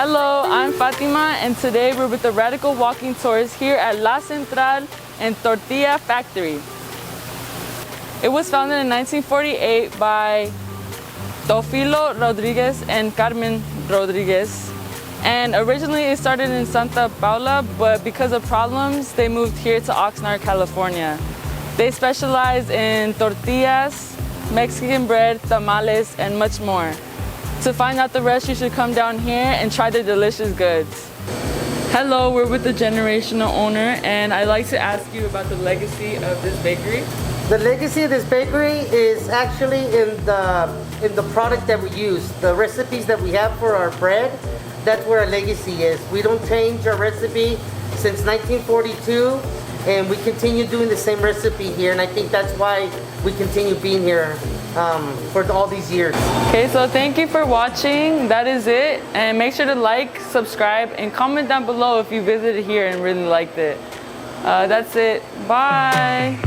Hello, I'm Fatima, and today we're with the Radical Walking Tours here at La Central and Tortilla Factory. It was founded in 1948 by Teofilo Rodriguez and Carmen Rodriguez. And originally it started in Santa Paula, but because of problems, they moved here to Oxnard, California. They specialize in tortillas, Mexican bread, tamales, and much more. To find out the rest, you should come down here and try their delicious goods. Hello, we're with the generational owner, and I'd like to ask you about the legacy of this bakery. The legacy of this bakery is actually in the product that we use, the recipes that we have for our bread. That's where our legacy is. We don't change our recipe since 1942, and we continue doing the same recipe here, and I think that's why we continue being here for all these years. Okay, so thank you for watching. That is it, and make sure to like, subscribe, and comment down below if you visited here and really liked it. That's it. Bye.